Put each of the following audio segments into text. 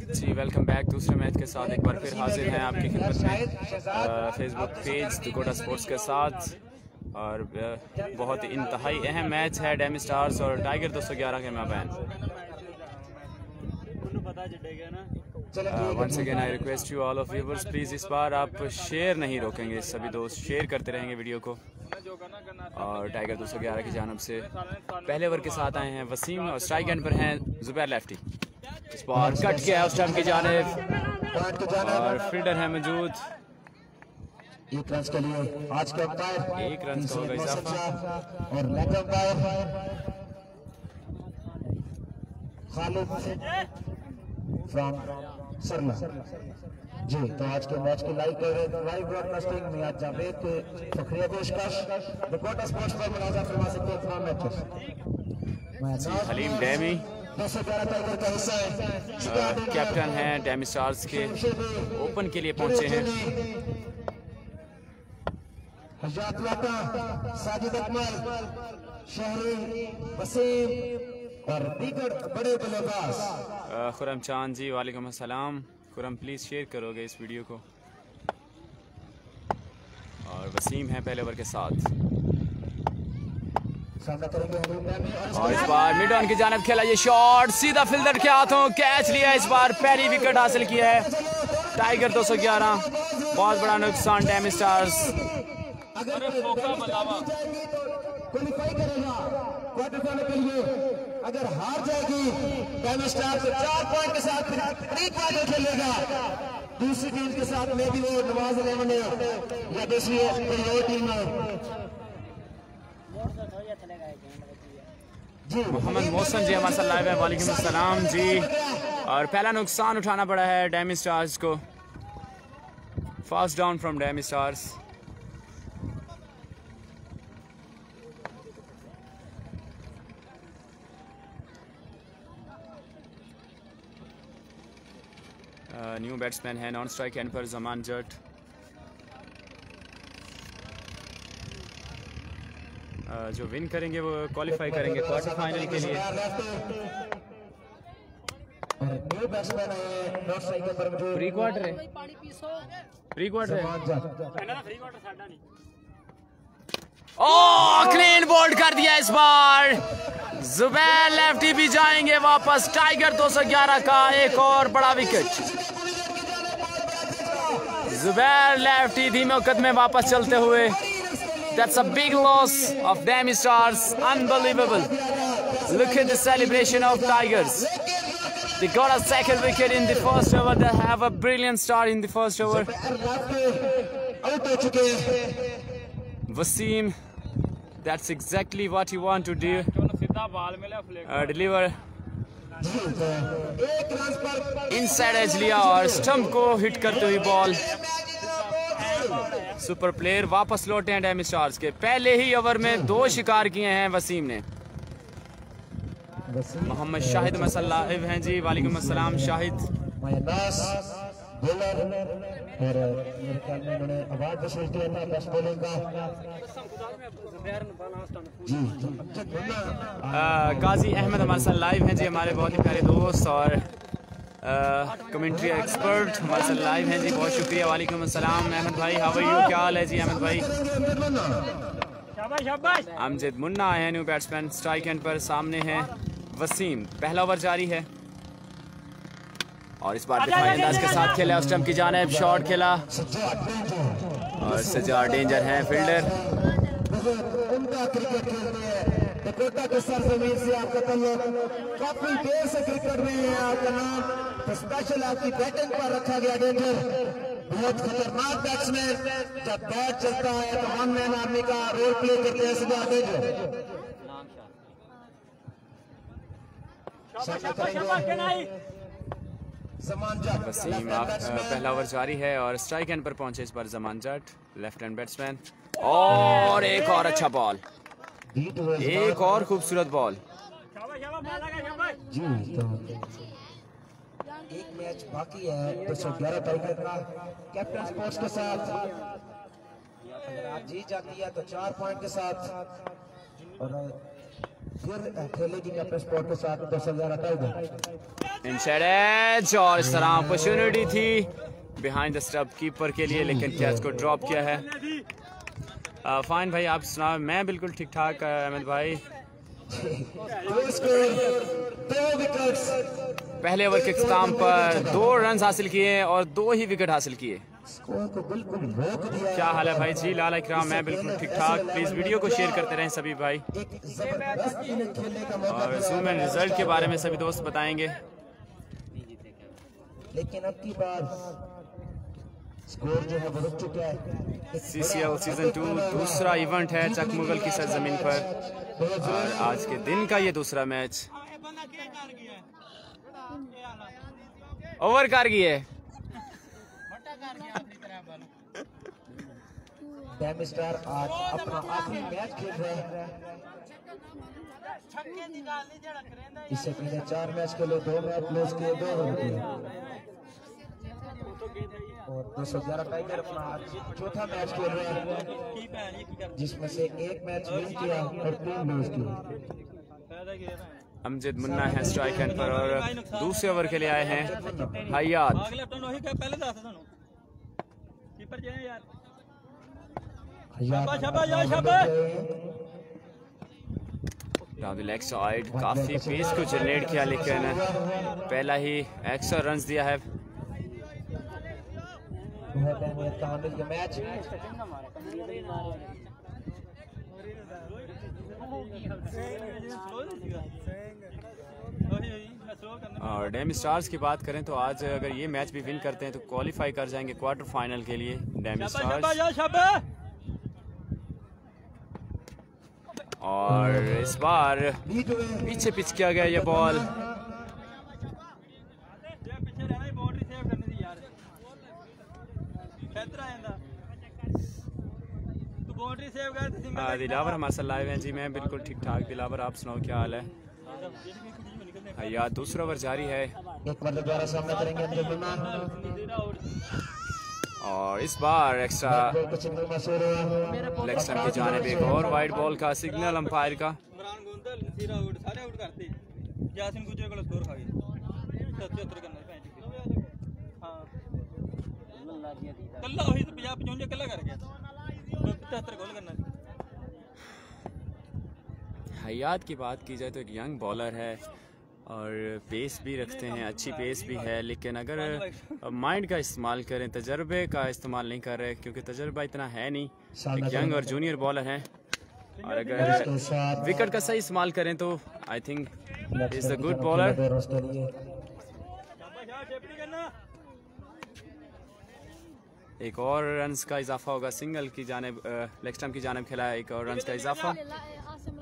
जी welcome back दूसरे match के साथ एक बार फिर हाजिर हैं आपकी खिदमत में फेसबुक पेज दुकोटा स्पोर्ट्स के साथ। और बहुत इंतहाई अहम मैच है डैमी स्टार्स और टाइगर 211 के माबैन। Once again I request you all of viewers please इस बार आप शेयर नहीं रोकेंगे, सभी दोस्त शेयर करते रहेंगे वीडियो को। और टाइगर 211 की जानब से पहले ओवर के साथ आए हैं वसीम और स्ट्राइक एंड पर हैं जुबैर लेफ्टी। इस बार कट किया है उस टाइम की जानिब और फील्डर है मौजूद। एक रन के लिए आज के अंपायर एक रन का होगा इजाफा और लेग अंपायर खालिद फ्रॉम सरला। जी तो आज के मैच की लाइव ब्रॉडकास्टिंग में आज जावेद के फखरिया पेशकश दुकोटा स्पोर्ट्स पर मुलाजा फरमा सकते हैं तमाम मैचेस। हलीम डैमी कैप्टन हैं डैमी स्टार्स के, ओपन के लिए पहुंचे हैं। साजिद अकमल, शहरी, वसीम और दीगर बड़े बल्लेबाज। खुरम चांद जी वालेकुम अस्सलाम। खुरम प्लीज़ शेयर करोगे इस वीडियो को। और वसीम है पहले ओवर के साथ और इस बार मिड ऑन की जानिब खेला ये शॉट सीधा फील्डर के हाथों, कैच लिया। इस बार पहली विकेट हासिल किया है टाइगर 211। बहुत बड़ा नुकसान डैमी स्टार्स। अगर हार जाएगी डैमी स्टार्स 4 पॉइंट के साथ प्री क्वार्टर खेलेगा दूसरी टीम के साथ में भी वो नवाज अहमद या दूसरी कोई टीम जी। मोहम्मद मौसम जी हमारे साथ लाइव है, वालेकुम अस्सलाम जी। और पहला नुकसान उठाना पड़ा है डैमी स्टार्स को। First down from डैमी stars. New batsman है नॉन स्ट्राइक एंड पर जमान जट। जो विन करेंगे वो क्वालिफाई करेंगे क्वार्टर फाइनल के लिए। प्री क्वार्टर है, प्री क्वार्टर है। ओह क्लीन बोल्ड कर दिया इस बार। जुबैर लेफ्टी भी जाएंगे वापस। टाइगर 211 का एक और बड़ा विकेट। जुबैर लेफ्टी धीमे कदम वापस चलते हुए। That's a big loss of Dami Stars. Unbelievable. Look at the celebration of Tigers. They got a second wicket in the first over. They have a brilliant start in the first over. Wasim, that's exactly what you want to do. Deliver. Inside edge लिया और stump को hit करते हुए ball. Super player वापस लौटे हैं डैमी stars के। पहले ही ओवर में 2 शिकार किए हैं वसीम ने। मोहम्मद शाहिद मसल्ला हैं जी, वालेकुम अस्सलाम शाहिद। काजी अहमद हमारे साथ लाइव हैं जी, हमारे बहुत ही प्यारे दोस्त और कमेंट्री एक्सपर्ट हमारे साथ लाइव हैं जी, बहुत शुक्रिया। वालेकुम अस्सलाम अहमद भाई, हाउ आर यू, क्या हाल है जी अहमद भाई। अमजद मुन्ना आए हैं न्यू बैट्समैन। स्ट्राइक एंड पर सामने हैं वसीम। पहला ओवर जारी है और इस बार दिफाई अंदाज के साथ खेला उस टाइम की जानिब, शॉट खेला और सजा डेंजर है फील्डर। कोटा के सरजमीन से आपका ताल्लुक, काफी देर से क्रिकेट में है आपका नाम, तो स्पेशल आपकी बैटिंग पर रखा गया डेंजर। बहुत खतरनाक बैट्समैन, जब बैट चलता है तो वन मैन आर्मी का रोल प्ले करते हैं सजा डेंजर। वसीम पहला ओवर जारी है और स्ट्राइक एंड पर पहुंचे इस बार जमान जट, लेफ्ट हैंड बैट्समैन। और एक और अच्छा बॉल, एक और खूबसूरत बॉल। जी तो एक मैच बाकी है 211 तारीख का कैप्टन स्पोर्ट्स के साथ। अगर आज जीत जाती है तो 4 पॉइंट के साथ और फिर खेलेगी अपने स्पोर्ट के साथ 10,000 टाइगर। इनसाइड एज और इस तरह अपॉर्चुनिटी थी बिहाइंड द स्टंप कीपर के लिए, लेकिन कैच को ड्रॉप किया है। फाइन भाई, आप सुना? मैं बिल्कुल ठीक ठाक अहमद भाई। पहले ओवर के इख्तिताम पर 2 रन हासिल किए और 2 ही विकेट हासिल किए। क्या हाल है भाई जी? लाला इकराम, मैं बिल्कुल ठीक ठाक। प्लीज वीडियो को शेयर करते रहें सभी भाई, और जूम एंड रिजल्ट के बारे में सभी दोस्त बताएंगे। लेकिन अब की बार स्कोर जो है बढ़ चुका है। CCL सीजन 2 दूसरा इवेंट है चकमुगल की सरजमीन पर, और आज के दिन का ये दूसरा मैच। ओवर कर गई है। डैम स्टार आज अपना आखिरी मैच खेल रहे हैं। इससे पहले 4 मैच खेले, 2 मैच लॉस किए, 2 रन किए और 211 टाइगर अपना आज चौथा मैच खेल रहे हैं, जिसमें से 1 मैच विन किया और 3 लॉस किए। अमजद मुन्ना है स्ट्राइक एंड पर, और दूसरे ओवर के लिए आए हैं हयात। लेग साइड काफी पेस को जनरेट किया, लेकिन पहला ही एक्स्ट्रा रन दिया है। और डैम स्टार्स की बात करें तो आज अगर ये मैच भी विन करते हैं तो क्वालिफाई कर जाएंगे क्वार्टर फाइनल के लिए डैम स्टार्स। और इस बार पीछे पिच किया गया ये बॉल। दिलावर हमारे साथ लाइव हैं जी। मैं बिल्कुल ठीक ठाक। दिलावर, आप सुनाओ क्या हाल है? यार दूसरा ओवर जारी है और इस बार एक्स्ट्रा लेग स्टंप की जानिब एक और वाइड बॉल का सिग्नल अंपायर का। हयात की बात की जाए तो एक यंग बॉलर है और पेस भी रखते हैं, अच्छी पेस भी है, लेकिन अगर माइंड का इस्तेमाल करें, तजर्बे का इस्तेमाल नहीं कर रहे क्योंकि तजर्बा इतना है नहीं। एक यंग और जूनियर बॉलर हैं और अगर विकेट का सही इस्तेमाल करें तो I think is the good bowler. एक और रन्स का इजाफा होगा, सिंगल की जानिब लेग स्टंप की जानिब खेला एक और रन्स का इजाफा।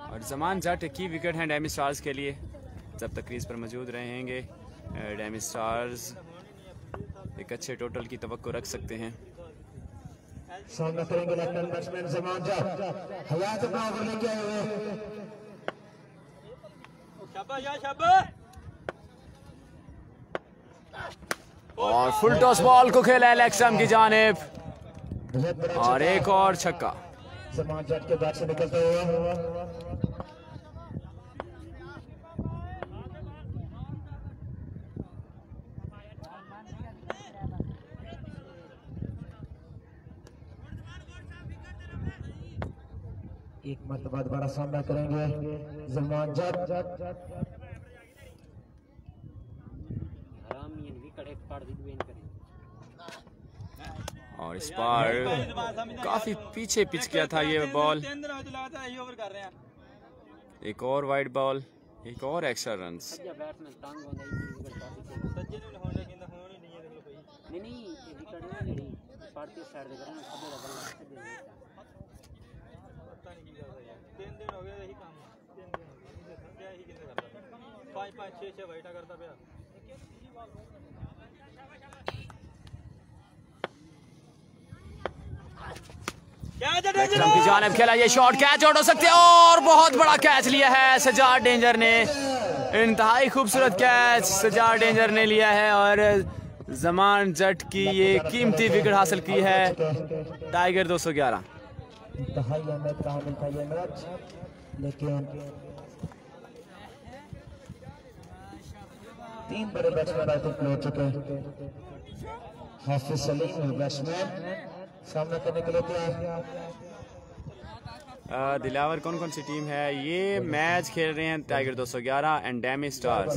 और जमान जट की विकेट हैं डैम स्टार्स के लिए, जब तक क्रीज पर मौजूद रहेंगे डैम स्टार्स एक अच्छे टोटल की तवक्को रख सकते हैं। सामना करेंगे लेफ्टिनेंट बैट्समैन जमान जट, हयात अपना ओवर लेके आए हुए। और फुल टॉस बॉल को खेला है लेग स्टंप की जानिब और एक और छक्का जमान जट के बैट से निकलते हुए। एक मरतबा दोबारा सामना करेंगे जमान जट। और इस बार काफी पीछे पिच किया था ये बॉल। एक और वाइड बॉल, एक और एक्स्ट्रा रन्स। की जानिब खेला ये शॉट, कैच आउट हो सकते हैं और बहुत बड़ा कैच लिया है सजाद डेंजर ने। इंतहाई खूबसूरत कैच सजाद डेंजर ने लिया है और जमान जट की ये कीमती विकेट हासिल की है टाइगर 211। इंतहाई अहमियत का हामिल था ये मैच, लेकिन 3 बड़े बैट्समैन आउट हो चुके। हाफिज सलीम बैट्समैन सामना करने के लिए तैयार। दिलावर कौन कौन सी टीम है? ये मैच खेल रहे हैं tiger 211 and डैमी stars.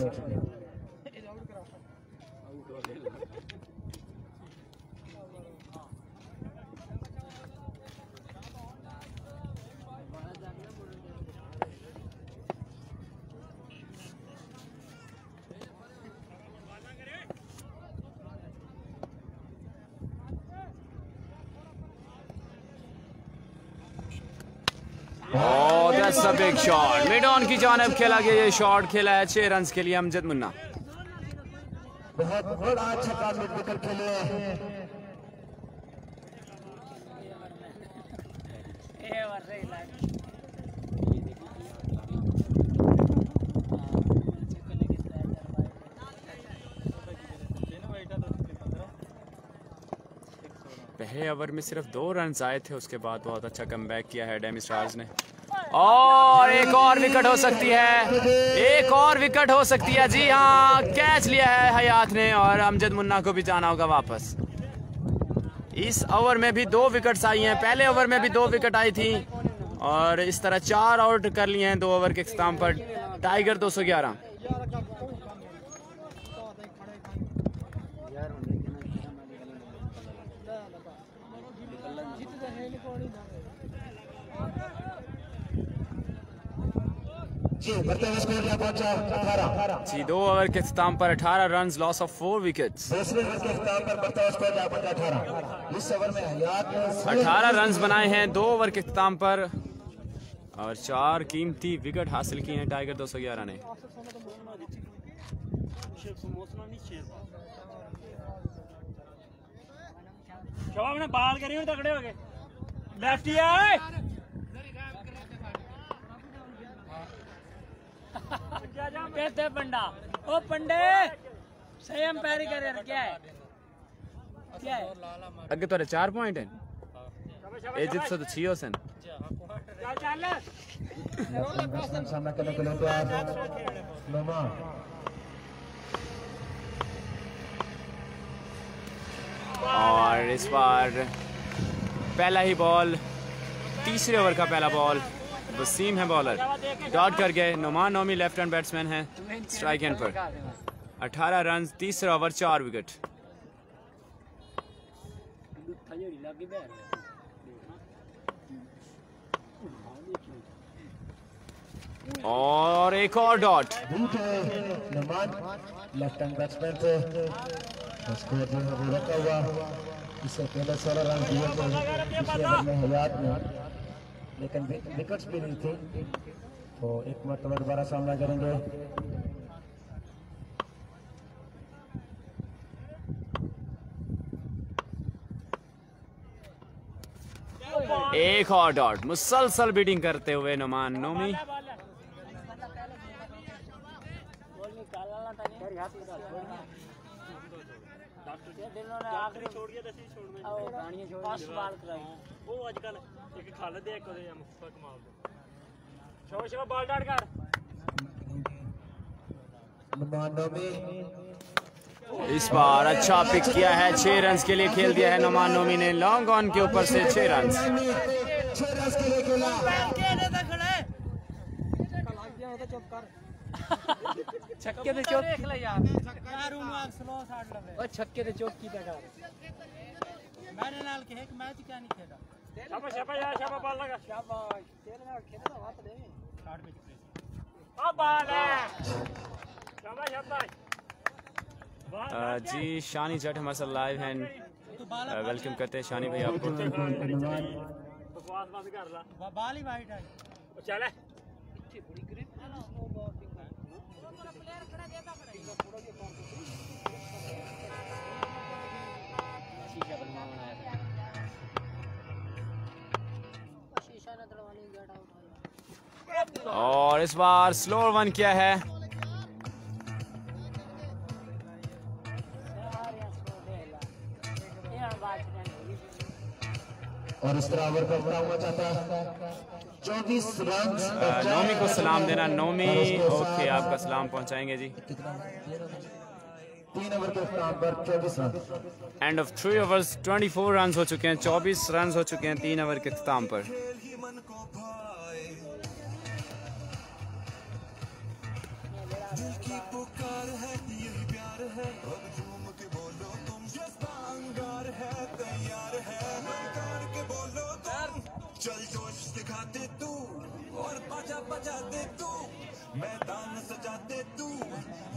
That's a big shot. Mid on की जानिब खेला गया ये शॉट, खेला है 6 रन के लिए अमजद मुन्ना। बहुत बड़ा अच्छा काम मिड विकेट खेले। पहले ओवर में सिर्फ 2 रन आए थे, उसके बाद बहुत अच्छा कमबैक किया है डैमी स्टार्स ने। और एक और विकेट हो सकती है, एक और विकेट हो सकती है। जी हाँ, कैच लिया है हयात ने और अमजद मुन्ना को भी जाना होगा वापस। इस ओवर में भी 2 विकेट्स आई हैं, पहले ओवर में भी 2 विकेट आई थी और इस तरह 4 आउट कर लिए हैं 2 ओवर के इख्तिताम पर टाइगर 211। जी 2 ओवर के इख्तिताम पर 18 run, loss of 4 wickets. 18 run बनाए हैं 2 ओवर के इख्तिताम पर और 4 कीमती विकेट हासिल किए हैं टाइगर 211 ने। बाल करी तगड़े हो गए लेफ्टी है। कहते पंडा ओ पंडे सही अंपायर कर यार। क्या है क्या है अगे तोरे 4 पॉइंट हैं एजित से तो 6 होसन। सामना करने के लिए तैयार नोमा। और इस बार पहला ही बॉल, तीसरे ओवर का पहला बॉल, वसीम है बॉलर, डॉट कर गए। Numan Nomi left hand batsman है स्ट्राइक एंड पर। 18 रन, तीसरा ओवर, 4 विकेट। और एक और dot. Noman left hand batsman थे, स्कोर जो है वो रखा हुआ। इससे पहले 16 रन दिए थे पिछले ओवर में हयात ने, लेकिन विकेट्स भी नहीं थी, तो एक मरतबा दोबारा सामना करेंगे। एक और डॉट, मुसलसल बीटिंग करते हुए नुमान नोमी। इस बार अच्छा पिक किया है, 6 रन के लिए खेल दिया है नुमान नोमी ने। लॉन्ग ऑन के ऊपर से 6 रन। छक्के ते चौक देख ले यार, छक्के ते चौक की जगह मैंने नाल के एक मैच क्या नहीं खेला। शाबाश शाबाश यार, शाबाश बॉल लगा, शाबाश तेरे नाल खेला हाथ दे स्टार्ट पे आ बॉल है। शाबाश शाबाश जी। शानी जट हमारे साथ लाइव हैं, वेलकम करते हैं शानी भाई आपको। बकवास बंद कर ला, बाल ही वाइट है चल है। और इस बार स्लो वन किया है। और इस तरह ओवर करता हुआ चाहता 24 रन। नोमी को सलाम देना। नोमी ओके, आपका सलाम पहुंचाएंगे जी। 3 ओवर के इख्तिताम पर 24 run. End of 3 overs 24 run हो चुके हैं, 24 रन हो चुके हैं 3 ओवर के इख्तिताम पर। चल जोश दिखाते तू और बजा दे तू, मैदान सजा दे तू,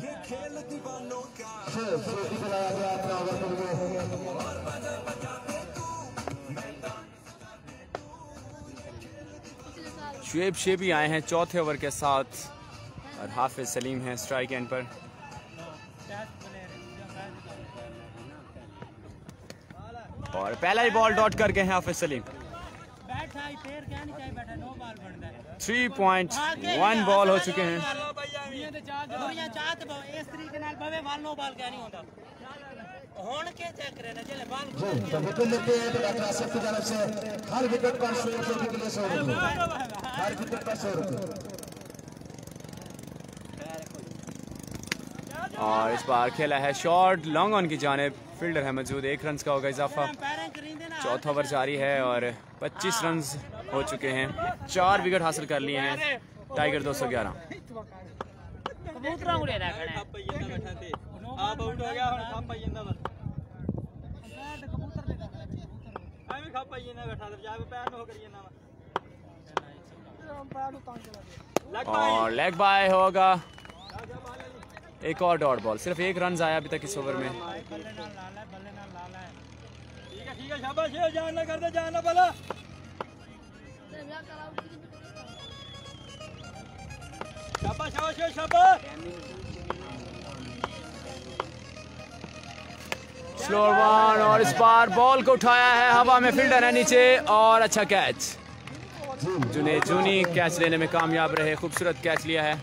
ये खेल दीवानों का। और बजा दे तू, शुएब शेबी आए हैं चौथे ओवर के साथ और हाफिज सलीम हैं स्ट्राइक एंड पर। और पहला ही बॉल डॉट कर गए हैं हाफिज सलीम। 3.1 बॉल हो चुके हैं। हर विकेट पर 100 रुपये के लिए 100 रुपये, हर विकेट पर 100 रुपये। और इस बार खेला है शॉट लॉन्ग ऑन की जानिब, फील्डर है मौजूद, 1 रन का होगा इजाफा। चौथा ओवर जारी है और 25 रन हो चुके हैं, 4 विकेट हासिल कर लिए हैं टाइगर 211। और लेग बाय होगा, एक और डॉट बॉल। सिर्फ 1 रन आया अभी तक इस ओवर में। ठीक है, शाबाश, जान ना कर दे, जान ना बोला। शाबाश शाबाश शाबाश। स्लोअर वन और इस बार बॉल को उठाया है हवा में, फील्डर है नीचे और अच्छा कैच। जुने जूनी कैच लेने में कामयाब रहे, खूबसूरत कैच लिया है।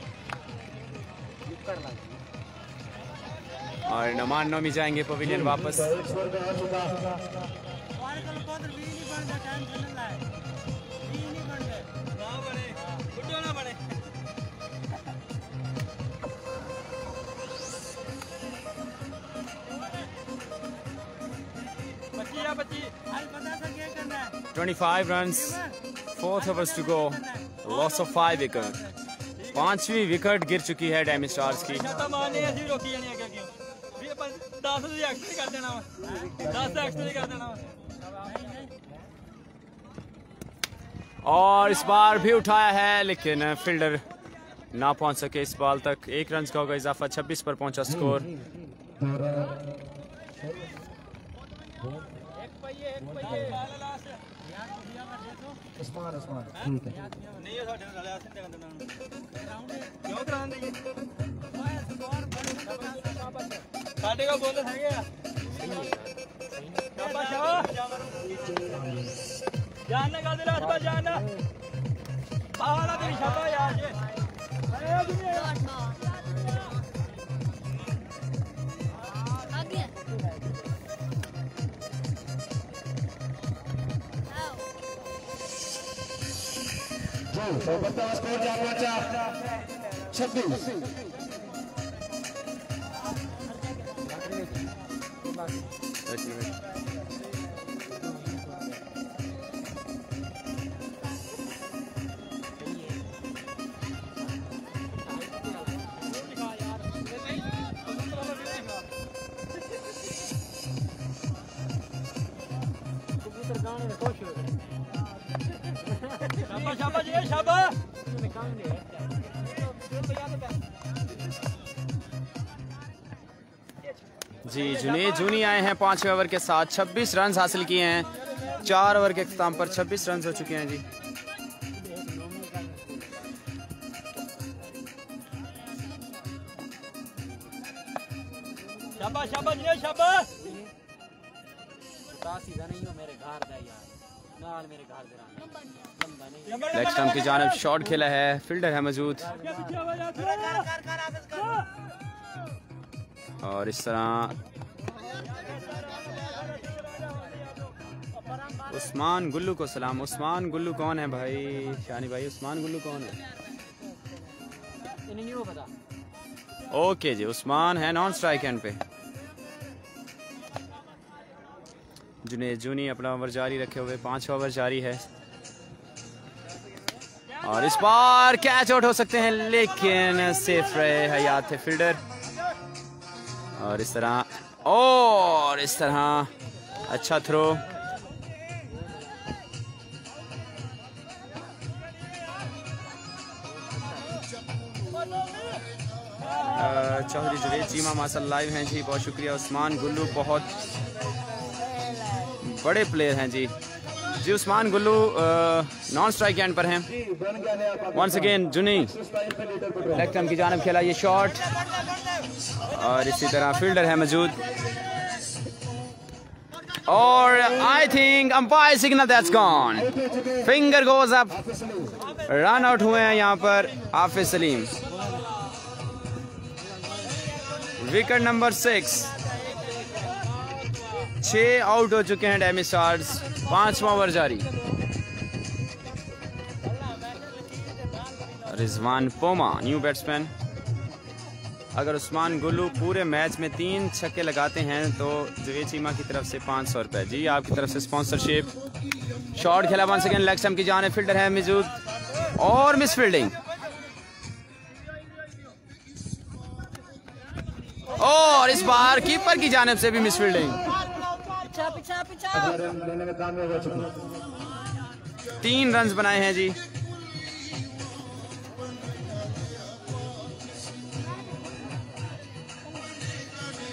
और नमान नोमी जाएंगे पवेलियन वापस। बच्ची 25 runs, 4 overs to go, loss of 5 wicket। 5वीं विकेट गिर चुकी है डायमंड स्टार्स की। और इस बार भी उठाया है लेकिन फील्डर ना पहुंच सके इस बॉल तक। 1 रन का होगा इजाफा, 26 पर पहुंचा स्कोर। स्कोर जा पहुंचा 26। जी जुनेद जूनी आए हैं 5वें ओवर के साथ, 26 रन हासिल किए हैं। 4 ओवर के इख्तिताम पर 26 रन हो चुके हैं जी। शाबाश शाबाश ये शाबाश। लेग स्टंप की जानिब शॉट खेला है, फील्डर है मौजूद और इस तरह उस्मान गुल्लू को सलाम। उस्मान गुल्लू कौन है भाई? शानी भाई उस्मान गुल्लू कौन है? नहीं पता। ओके जी, उस्मान है नॉन स्ट्राइक एंड पे। जुनेद जूनी अपना ओवर जारी रखे हुए, 5 ओवर जारी है और इस बार कैच आउट हो सकते हैं लेकिन सेफ रहे हयात फील्डर। और इस तरह अच्छा थ्रो। चौधरी जुनेद चीमा माशाल्लाह लाइव हैं जी, बहुत शुक्रिया। उस्मान गुल्लू बहुत बड़े प्लेयर हैं जी। उस्मान गुल्लू नॉन स्ट्राइक एंड पर हैं। वंस अगेन जुनी लेग स्टंप की जानिब खेला ये शॉट और इसी तरह फील्डर है मौजूद और I think umpire signal that's gone, finger goes up. Run out हुए हैं यहाँ पर हाफिज सलीम। विकेट नंबर 6, 6 आउट हो चुके हैं डैमेज स्टार्स, 5वां ओवर जारी। रिजवान पोमा न्यू बैट्समैन। अगर उस्मान गुल्लू पूरे मैच में 3 छक्के लगाते हैं तो जुनेद चीमा की तरफ से 500 रुपए जी आपकी तरफ से स्पॉन्सरशिप। शॉट खेला वन सेकेंड लेग स्टंप की जानिब, फील्डर है मौजूद और मिस फील्डिंग और इस बार कीपर की जानिब से भी मिस फील्डिंग। 3 रन बनाए हैं जी।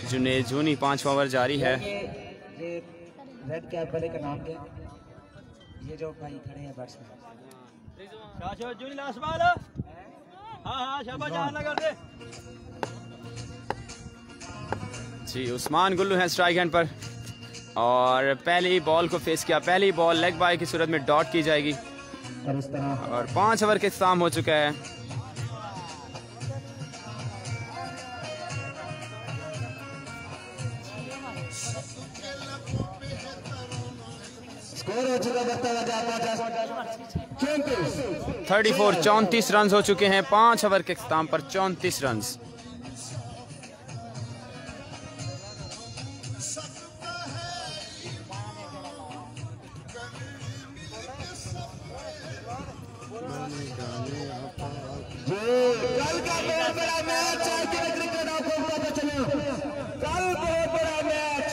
जुनेद जूनी 5वां ओवर जारी है। ये रेड कैप वाले का नाम क्या? ये जो भाई खड़े हैं बैट्समैन। जूनी लास्ट बॉल। हां शाबाश, जान लगा दे जी। उस्मान गुल्लू हैं स्ट्राइक हैंड पर और पहली बॉल को फेस किया। पहली बॉल लेग बाय की सूरत में डॉट की जाएगी और 5 ओवर के इख्तिताम हो चुका है। स्कोर हो चुका 34 रन हो चुके हैं 5 ओवर के इख्तिताम पर 34 रन। कल का बहुत बड़ा मैच है क्रिकेट आपको पता चला। कल बहुत बड़ा मैच,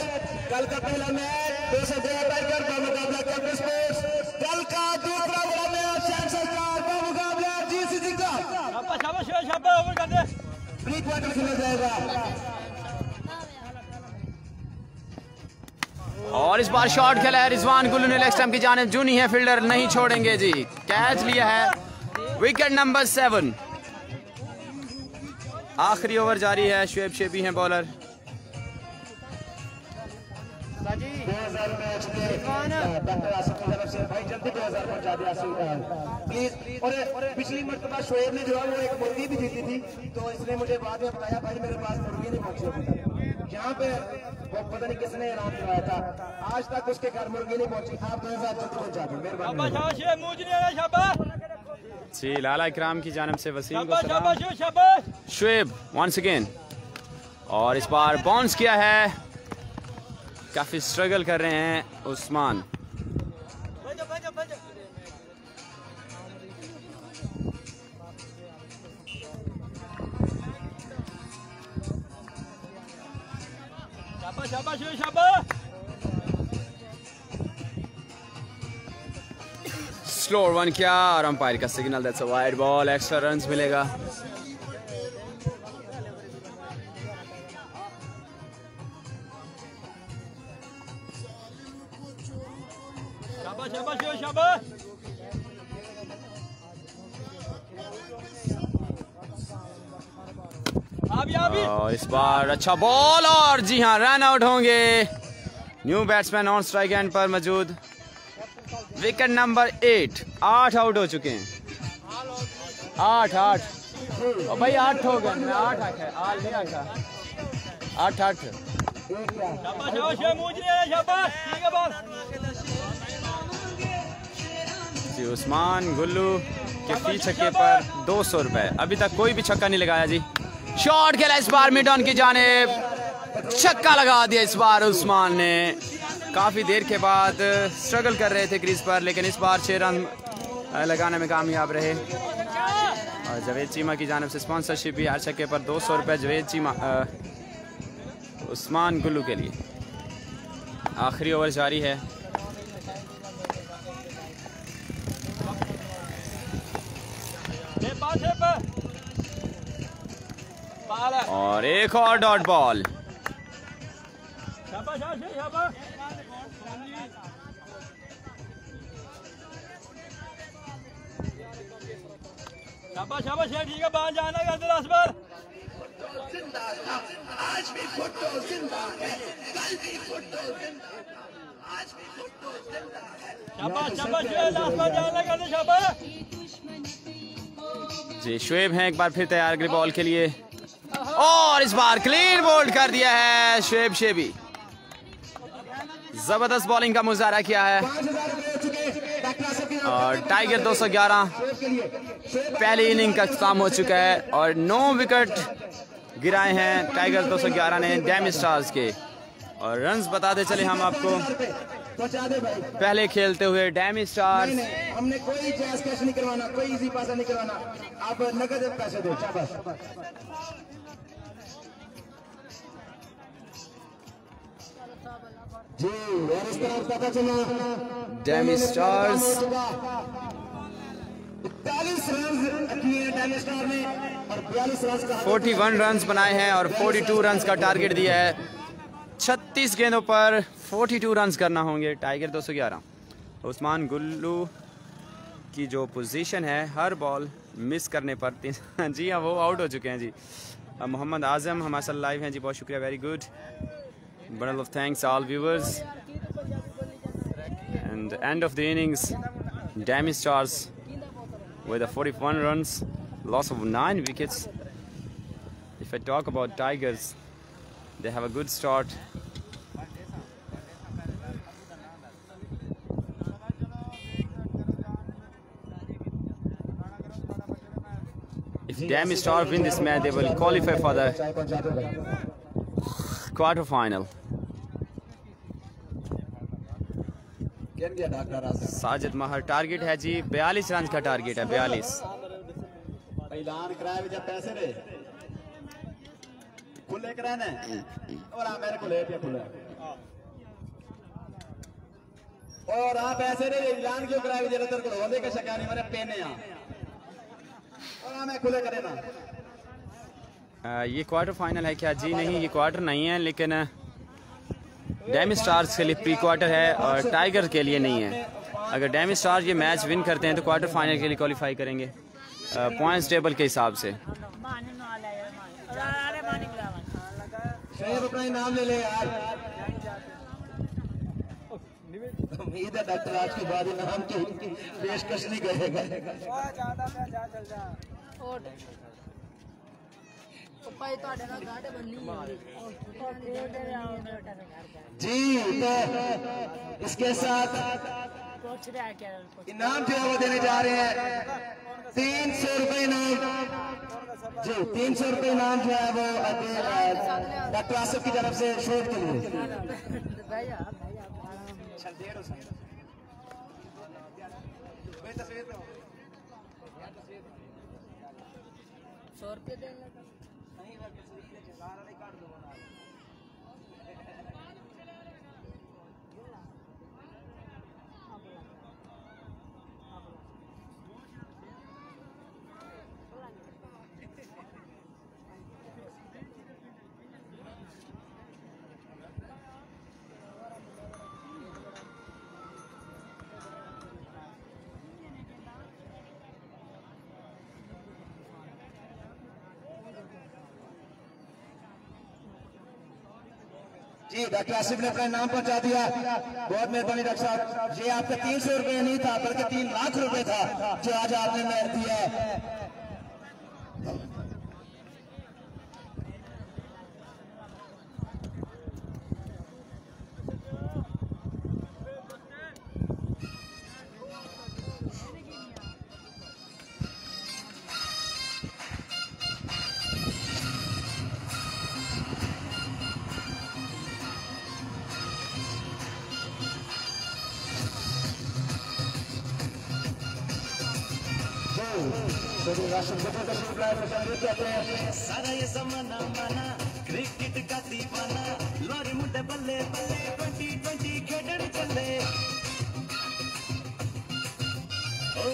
कल का पहला मैच 202 टाइगर का मुकाबला कैप्टन स्पोर्ट्स। कल का दूसरा बड़ा मैच सैम सरकार का मुकाबला जीसीसी का। शाबाश ओवर कर दे। प्री क्वार्टर खेला जाएगा और इस बार शॉट खेला है रिजवान गुल्लू ने लेग स्टंप की जानिब। जूनी है फील्डर, नहीं छोड़ेंगे जी। कैच लिया है। Wicket number 7। आखिरी ओवर जारी है। शुएब शेबी हैं बॉलर। 2000 मैच डॉक्टर आसिफ की तरफ से भाई जल्दी 2000 पहुंचा दिया प्लीज। और पिछली मर्तबा शोएब ने जो है वो एक मुर्गी भी जीती थी, तो इसने मुझे बाद में बताया भाई मेरे पास मुर्गी नहीं पहुंची अभी तक। यहाँ पे वो पता नहीं किसने ऐलान करवाया था, आज तक उसके घर मुर्गी नहीं पहुंची। आप 2000 जल्दी पहुंचा दें मेहरबानी। जी लाला इकराम की जानिब से वसीम को सलाम। शुएब वंस अगेन और इस बार बाउंस किया है। काफी स्ट्रगल कर रहे हैं उस्मान। स्लोअर वन किया और अंपायर का signal, that's a wide ball. Extra runs मिलेगा। इस बार अच्छा बॉल और जी हाँ रन आउट होंगे। New batsman on strike and पर मौजूद। Wicket number 8। 8 आउट हो चुके हैं। 8 और भाई 8 हो गए। 8 आखा 8। जी उस्मान गुल्लू के फी छक्के पर 200 रुपए। अभी तक कोई भी छक्का नहीं लगाया जी। शॉट खेला इस बार मिड ऑन की जानिब, छक्का लगा दिया इस बार उस्मान ने। काफ़ी देर के बाद स्ट्रगल कर रहे थे क्रीज पर, लेकिन इस बार 6 रन लगाने में कामयाब रहे। और जवेद चीमा की जानिब से स्पॉन्सरशिप भी हर छक्के पर 200 रुपये जवेद चीमा उस्मान गुल्लू के लिए। आखिरी ओवर जारी है। और एक और डॉट बॉल। शाबाश ठीक है, बाहर जाना कर दे 10 बार। आज भी फुटबॉल जिंदा है, कल भी फुटबॉल जिंदा है, आज भी फुटबॉल जिंदा है। शाबाश 10 बार जाना कर दे, शाबाश जी। शुएब हैं एक बार फिर तैयार अगली बॉल के लिए, और इस बार क्लीन बोल्ड कर दिया है शुएब शेबी। जबरदस्त बॉलिंग का मुजाहरा किया है। और टाइगर 211 पहली इनिंग का इख्तिताम हो चुका है और 9 विकेट गिराए हैं टाइगर 211 ने डैम स्टार्स के। और रन्स बताते चले हम आपको, पहले खेलते हुए डैम स्टार्स। हमने कोई जैस कैश नहीं करवाना, कोई इजी पास नहीं करवाना, आप नकद पैसे दो। शाबाश जी। और इस तरह पता चला डैम स्टार्स 41 रन किए डैम स्टार ने और 42 रन का 41 रन्स बनाए हैं और 42 रन्स का टारगेट दिया है। 36 गेंदों पर 42 रन्स करना होंगे टाइगर 211। उस्मान गुल्लू की जो पोजीशन है, हर बॉल मिस करने पर 3 जी हाँ वो आउट हो चुके हैं जी। मोहम्मद आजम हमारे साथ लाइव हैं जी, बहुत शुक्रिया, very good, bundle of thanks all viewers. And the end of the innings, Dam Stars with a 41 runs, loss of 9 wickets. If I talk about Tigers, they have a good start. If Dam Stars win this match, they will qualify for the quarter final. Sajid Mehar target है जी 42 run का target है, 42। ऐलान कराए जब पैसे रे खुले कराने और आप मेरे को ले पे खुले और आप ऐसे रे ऐलान क्यों कराए जरा तेरे को होने का शक नहीं, मेरे पेने यहां और मैं खुले करे ना। ये क्वार्टर फाइनल है क्या? जी नहीं, ये क्वार्टर नहीं है, लेकिन डैम स्टार्स के लिए प्री क्वार्टर है और टाइगर के लिए नहीं है। अगर डैम स्टार्स ये मैच विन करते हैं तो क्वार्टर फाइनल के लिए क्वालिफाई करेंगे पॉइंट्स टेबल के हिसाब से। अपना नाम ले ले यार, उम्मीद है डॉक्टर आज के बाद नाम की पेशकश नहीं करेगा। जी तो इसके साथ इनाम जो है वो देने जा रहे हैं 300 रुपए इनाम जी। 300 रुपए इनाम जो है वो डॉक्टर आसिफ की तरफ से शोध के लिए। 100 रुपये देंगे। जी डॉक्टर आसिफ ने अपना नाम पहुंचा दिया, बहुत मेहरबानी डॉक्टर साहब। ये आपका 300 रुपये नहीं था बल्कि 3 लाख रुपए था जो आज आपने दिया है। सारा ये जमाना माना क्रिकेट का दीवाना लॉरी मुंडे बल्ले बल्ले 2020 खेडड़ चले ओ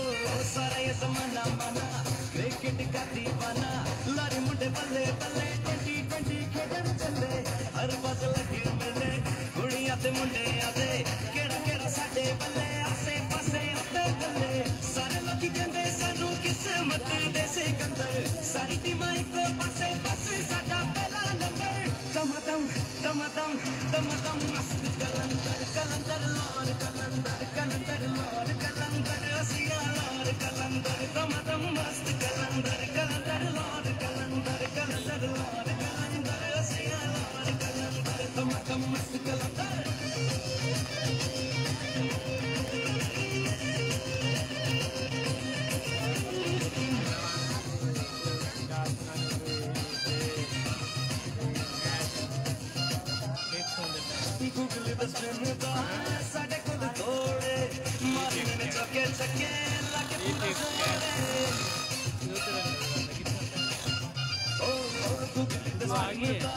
सारा ये जमाना माना क्रिकेट का दीवाना लॉरी मुंडे बल्ले बल्ले 2020 खेडड़ चले हर बात लगे मिले कुड़ियां ते मुंडे आते केड़ा केड़ा साडे बल्ले आसे पासे आते बल्ले सारे लोग कहंदे सानू किस्मत दे सिकंदर सारी टीम इको पासे पासे साडा पहला नंबर टमाटम टमाटम टमाटम मस्त कलंदर कलंदर लॉर कलंदर कलंदर लॉर कलंदर रसिया लॉर कलंदर टमाटम मस्त कलंदर कलंदर लॉर कलंदर कलंदर लॉर कलंदर रसिया लॉर कलंदर टमाटम मस्त कलंदर गुगली बस में तो साडे को तोड़े मारने में चके चके लगे ओ गुगली बस में तो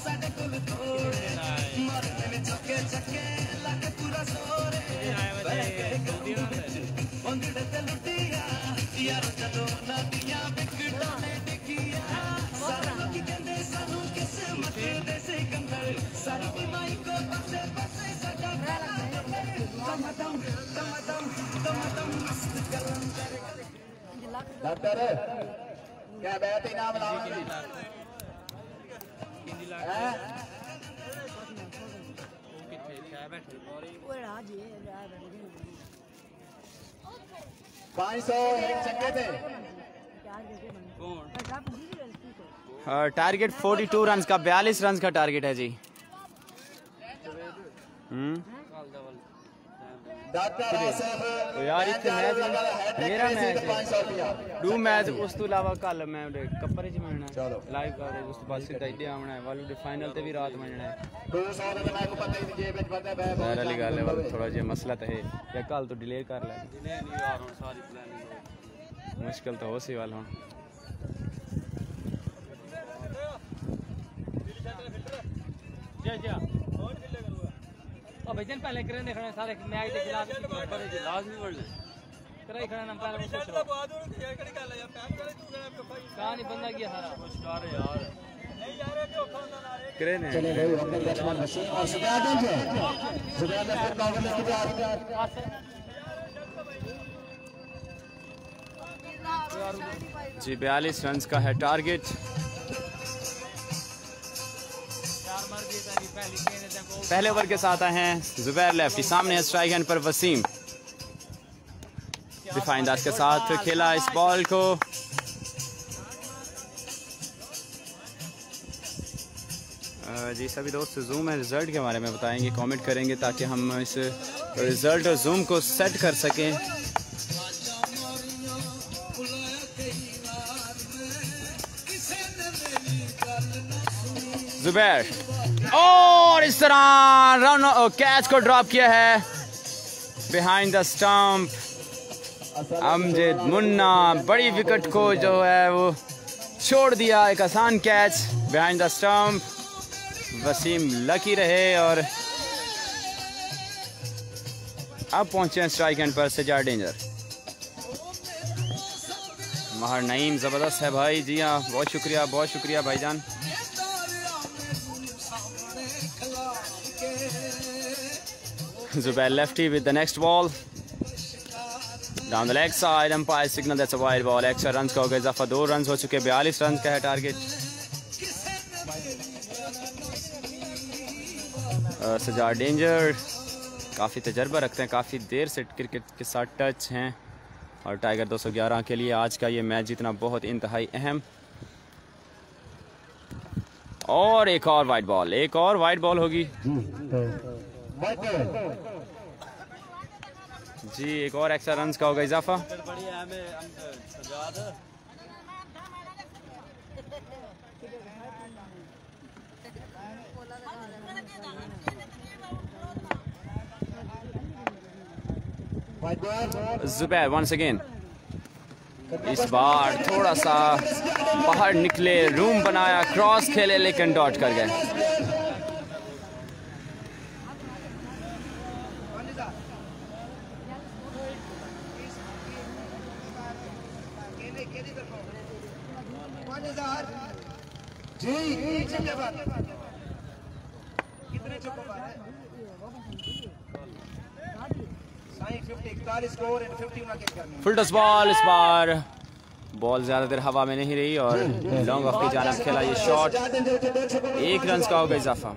साडे को तोड़े मारने में चके चके लगे पूरा सोरे बंगड़े ते लुटिया यार चलो ना दिया बिगड़ा ने टिकिया सारे लोग कहंदे सानू किस्मत दे सिकंदर सारी टीमाई को पासे पासे साडा टमाटम टमाटम टमाटम मस्त कलंदर डॉक्टर क्या बैट इनाम लाओगे 500 एक चक्के थे। टारगेट 42 रन का, 42 रन का टारगेट है जी। तो यार इतने मैच मेरा मैच दो मैच उस तो इलावा कल मैं कप्पर च मिलना लाइव कर उस तो बाद सीधा इधर आना है वालू दे फाइनल ते भी रात मिलना है। यार वाली गल है थोड़ा जिहा मसला तो है या कल तो डिले कर ले मुश्किल तो हो सी वाल हुन भजन पहले करें देखने सारे मैच के खिलाफ लाजमी वर्ल्ड कराई खड़ा ना पहले सोच लो कहानी बंदा किया सारा मुश्किल है यार नहीं यार ये औखा होंदा ना करे ने चले भाई अपने बैट्समैन वसीम और सुबैद है सुबैद ने फिर कॉल करने की जी 42 रन का है टारगेट। पहले ओवर के साथ आए हैं जुबैर लेफ्टी, सामने है स्ट्राइक एंड पर वसीम। दिफाई अंदाज के साथ खेला इस बॉल को, जी सभी दोस्त जूम है रिजल्ट के बारे में बताएंगे, कमेंट करेंगे ताकि हम इस रिजल्ट और जूम को सेट कर सकें। जुबैर और इस तरह रन कैच को ड्रॉप किया है behind the stump. Amjad Munna बड़ी विकेट को जो है वो छोड़ दिया, एक आसान catch behind the stump. Wasim lucky रहे और अब पहुंचे हैं स्ट्राइक एंड पर सजाद डेंजर। महर नईम जबरदस्त है भाई, जी हाँ बहुत शुक्रिया भाईजान। Zubair lefty with the next ball down the leg side, umpire signal that's a wide ball। Extra run का हो गया इजाफा, 2 रन हो चुके, 42 रन का है टारगेट। सजाद डेंजर काफ़ी तजर्बा रखते हैं, काफ़ी देर से क्रिकेट के साथ टच हैं और टाइगर 211 के लिए आज का ये मैच जीतना बहुत इंतहाई अहम। और एक और वाइड बॉल होगी जी, एक और एक्स्ट्रा रन का होगा इजाफा। Zubair once again इस बार थोड़ा सा बाहर निकले, रूम बनाया, क्रॉस खेले लेकिन डॉट कर गए। फुल टॉस बॉल, इस बार बॉल ज्यादा देर हवा में नहीं रही और लॉन्ग ऑफ की जानिब खेला ये शॉट। 1 रन का होगा इजाफा।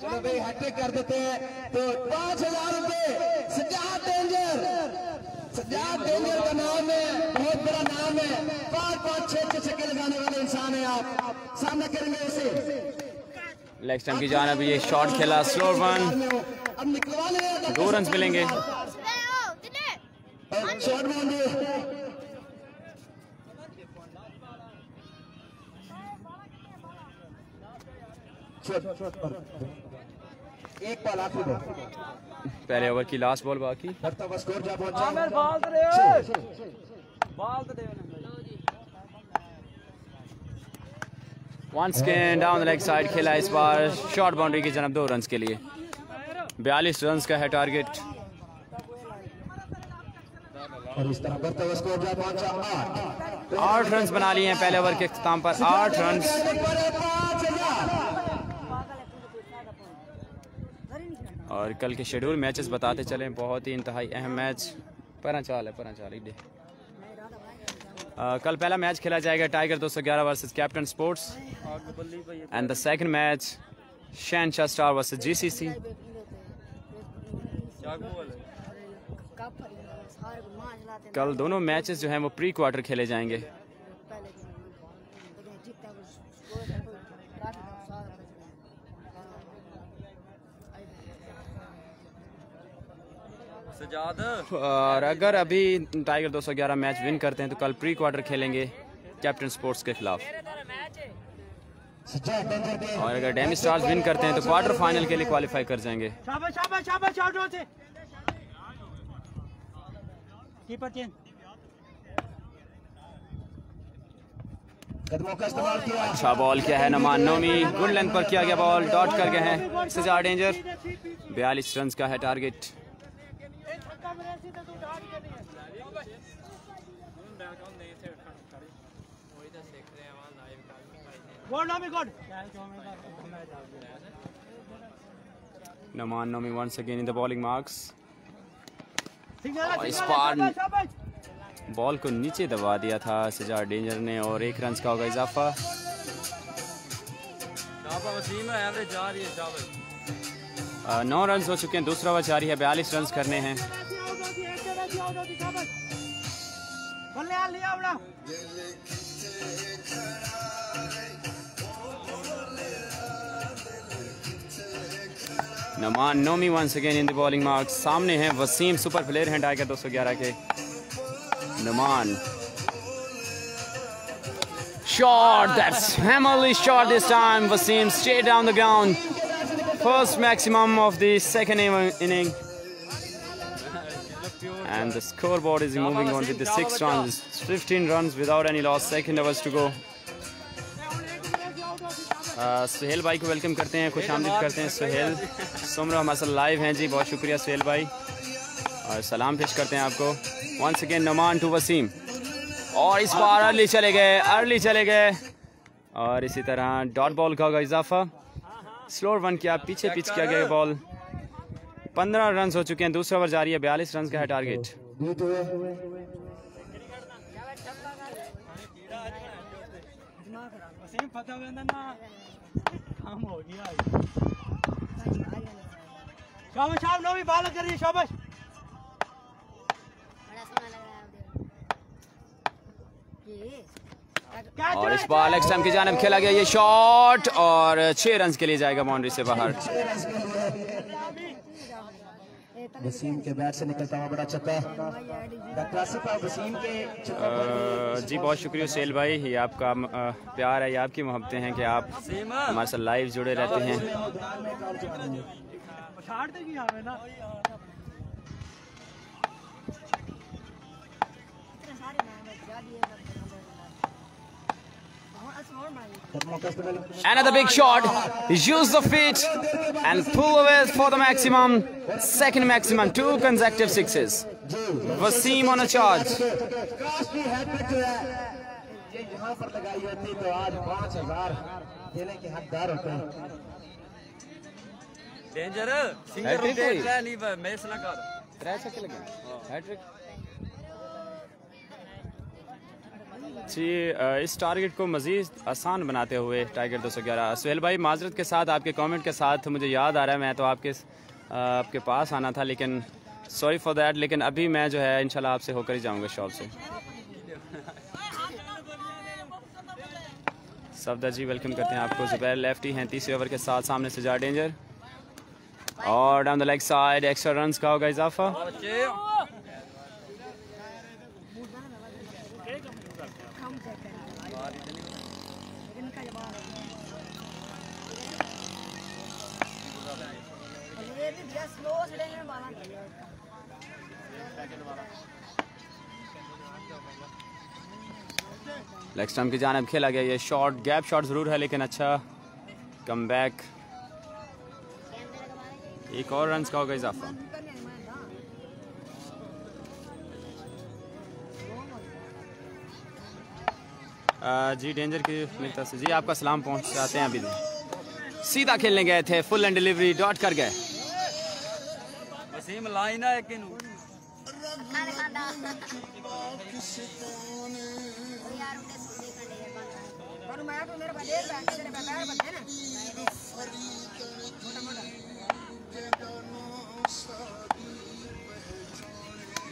चलो भाई हैट्रिक कर देते हैं तो 5000 रुपए सज्जाद डेंजर। सज्जाद डेंजर का नाम है, बहुत बड़ा नाम है। 5-5 6 छक्के लगाने वाले इंसान है आप, सामना करेंगे इसे। लेग स्टंप की जानिब ये शॉट खेला, स्लो वन, अब निकलवाने 2 रन मिलेंगे। शॉट मार एक बॉल आखिरी बॉल, पहले ओवर की लास्ट बॉल बाकी। स्कोर जा पहुंचा। Once again down the leg side खेला, इस बार शॉर्ट बाउंड्री की जनाब 2 रन के लिए। 42 रन का है टारगेट। और इस तरह बढ़ता हुआ स्कोर जा पहुंचा 8 रन बना लिए हैं पहले ओवर के इख्तिताम पर। 8 रन। और कल के शेड्यूल मैचेस बताते चलें, बहुत ही इंतहाई अहम मैच पराचाल है। कल पहला मैच खेला जाएगा tiger 211 versus captain sports, and the second match शहनशाह स्टार वर्सेस जीसीसी। कल दोनों मैचेस जो हैं वो प्री क्वार्टर खेले जाएंगे। और अगर अभी टाइगर 211 मैच विन करते हैं तो कल प्री क्वार्टर खेलेंगे कैप्टन स्पोर्ट्स के खिलाफ। और अगर डैमी स्टार्स विन करते हैं तो क्वार्टर फाइनल के लिए क्वालिफाई कर जाएंगे। अच्छा बॉल किया है नमान नोमी, गुड लेंथ पर किया गया बॉल, डॉट कर गए हैं। सजा डेंजर। 42 रन का है target. नमान Nomi once again in the bowling marks। इस बार बॉल को नीचे दबा दिया था सजा डेंजर ने और 1 रन का होगा इजाफा। 9 रन हो चुके हैं, दूसरा ओवर जारी है, 42 रन करने हैं। नमान Nomi once again in the bowling marks। सामने हैं वसीम, सुपर प्लेयर हैं टाइगर 211 के। नमान shot, that's hammerly shot this time। Wasim straight down the ground, first maximum of the second inning, and the scoreboard is moving on with the 6 runs, 15 runs without any loss, second overs to go। Suhail भाई को welcome करते हैं, खुश आमदीद करते हैं। सुहेल सुमरा हमारे साथ लाइव हैं जी, बहुत शुक्रिया सुहेल भाई, और सलाम पेश करते हैं आपको। वंस अगेन नमान टू वसीम, और इस बार अर्ली चले गए और इसी तरह डॉट बॉल का होगा इजाफा। स्लोअर वन किया, पीछे पिच किया गया बॉल। 15 रन हो चुके हैं, दूसरा ओवर जारी है, 42 रन का है टारगेट। शाबाश नोमी, बाल करिए, शाबाश। और इस बार लेग स्टंप की जानिब खेला गया ये शॉट, और 6 रन के लिए जाएगा बाउंड्री से बाहर। वसीम के बैट से निकलता हुआ बड़ा छक्का। वसीम के जी बहुत शुक्रिया सेल भाई, ये आपका प्यार है, ये आपकी मोहब्बतें हैं कि आप हमारे साथ लाइव जुड़े रहते हैं। छाड़ देगी हमें ना Another big shot. Use the feet and pull away for the maximum. Second maximum. 2 consecutive sixes. Wasim on a charge. यहाँ पर लगाई होती तो आज 5000 देने के हकदार होते हैं। डेंजर सिंगर रोटेट नहीं मैच ना कर 3 छक्के लगे हैट्रिक। जी इस टारगेट को मज़ीद आसान बनाते हुए टाइगर 211 सुहेल भाई माजरत के साथ आपके कमेंट के साथ मुझे याद आ रहा है मैं तो आपके पास आना था लेकिन सॉरी फॉर दैट लेकिन अभी मैं जो है इंशाल्लाह आपसे होकर ही जाऊंगा शॉप से। सफदर जी वेलकम करते हैं आपको। जुबैर लेफ्टी हैं 30वें ओवर के साथ सामने से जा डेंजर और down the leg side extra runs का होगा इजाफा। लेग स्टंप की जानिब खेला गया ये शॉट गैप शॉट ज़रूर है लेकिन अच्छा कम बैक। एक और रन्स का होगा इजाफा। जी डेंजर की मिलता से जी आपका सलाम पहुंचाते हैं। अभी सीधा खेलने गए थे फुल एंड डिलीवरी डॉट कर गए। वसीम लाइन है कि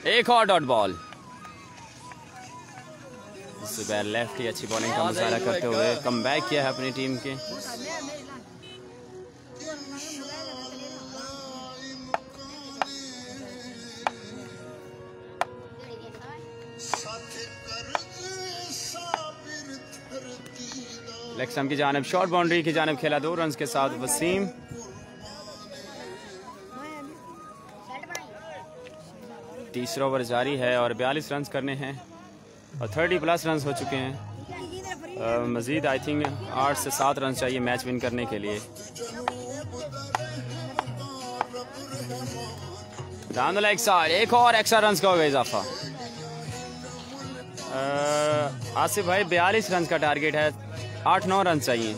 एक और डॉट बॉल। जुबैर लेफ्ट ही अच्छी बॉलिंग का मुजाहरा करते हुए कम बैक किया है अपनी टीम के। लेग स्टंप की जानिब शॉर्ट बाउंड्री की जानिब खेला 2 रन्स के साथ वसीम। तीसरा ओवर जारी है और 42 रन्स करने हैं और 30+ रन्स हो चुके हैं। मजीद आई थिंक 8 से 7 रन चाहिए मैच विन करने के लिए। डाउन द लेग साइड एक और एक्स्ट्रा रन्स का होगा इजाफा। आसिफ भाई 42 रन का टारगेट है 8-9 रन चाहिए।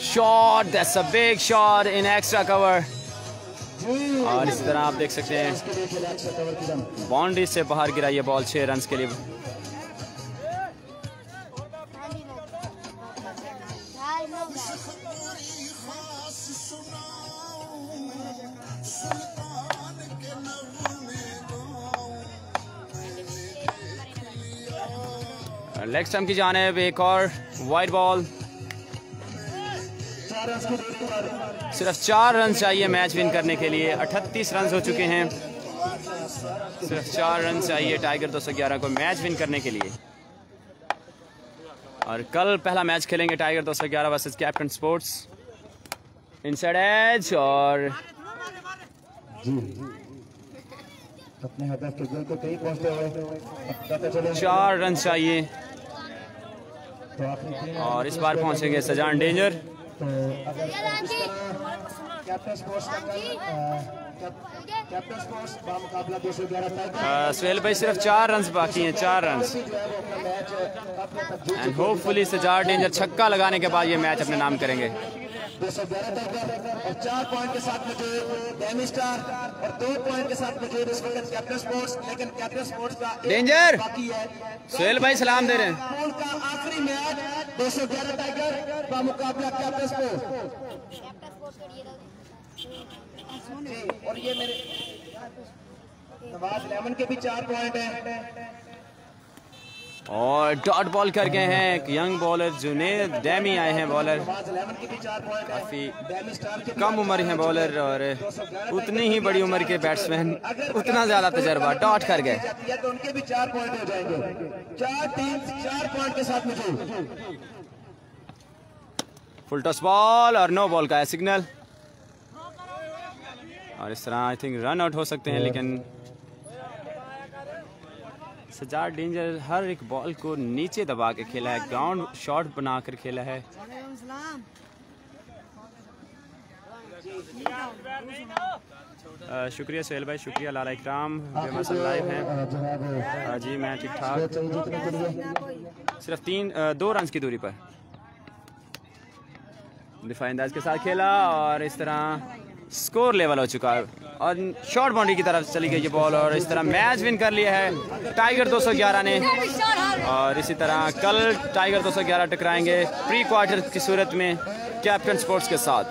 Shot that's a big shot in extra cover और इसी तरह आप देख सकते हैं बाउंड्री से बाहर गिरा ये बॉल 6 रन के लिए। लेग स्टंप की जानिब एक और वाइड बॉल। सिर्फ 4 रन चाहिए मैच विन करने के लिए। 38 रन हो चुके हैं। सिर्फ 4 रन चाहिए टाइगर 211 को मैच विन करने के लिए। और कल पहला मैच खेलेंगे tiger 211 versus captain sports inside edge और अपने हदफ के गोल को कहीं पहुंचते हुए 4 रन चाहिए और इस बार पहुंचेंगे सजान डेंजर। तो अगर कैप्टन स्पोर्ट्स बामुकाबला 211 सुहेल भाई सिर्फ 4 रन बाकी हैं। 4 रन एंड होपफुली सजान डेंजर छक्का लगाने के बाद ये मैच अपने नाम करेंगे। 211 और 4 पॉइंट के साथ मौजूद डेमी स्टार और 2 पॉइंट के साथ मौजूद इस वक्त कैप्टन स्पोर्ट्स। लेकिन कैप्टन स्पोर्ट्स का डेंजर बाकी है। सुहेल भाई सलाम दे रहे हैं। पूल का आखिरी मैच 211 टाइगर का मुकाबला कैप्टन स्पोर्ट्स। और ये मेरे नवाज लेमन के भी 4 पॉइंट हैं। और डॉट बॉल कर गए हैं एक यंग बॉलर जुनेद डैमी आए हैं बॉलर। काफ़ी कम उम्र हैं बॉलर और उतनी ही बड़ी उम्र के बैट्समैन, उतना ज़्यादा तजर्बा। डॉट कर गए तो उनके भी 4 पॉइंट हो जाएंगे। 4 टीम 4 पॉइंट के साथ मौजूद। फुल टॉस बॉल और नो बॉल का है सिग्नल। और इस तरह आई थिंक रन आउट हो सकते हैं, लेकिन सजाद डेंजर हर एक बॉल को नीचे दबा के खेला है, ग्राउंड शॉट बनाकर खेला है। शुक्रिया सोहेल भाई, शुक्रिया लाला इकराम जो लाइव हैं। जी मैं ठीक ठाक, सिर्फ 2 रन की दूरी पर दिफाई अंदाज के साथ खेला और इस तरह स्कोर लेवल हो चुका है और शॉर्ट बाउंड्री की तरफ चली गई ये बॉल और इस तरह मैच विन कर लिया है टाइगर 211 ने। और इसी तरह कल टाइगर 211 टकराएंगे प्री क्वार्टर की सूरत में कैप्टन स्पोर्ट्स के साथ।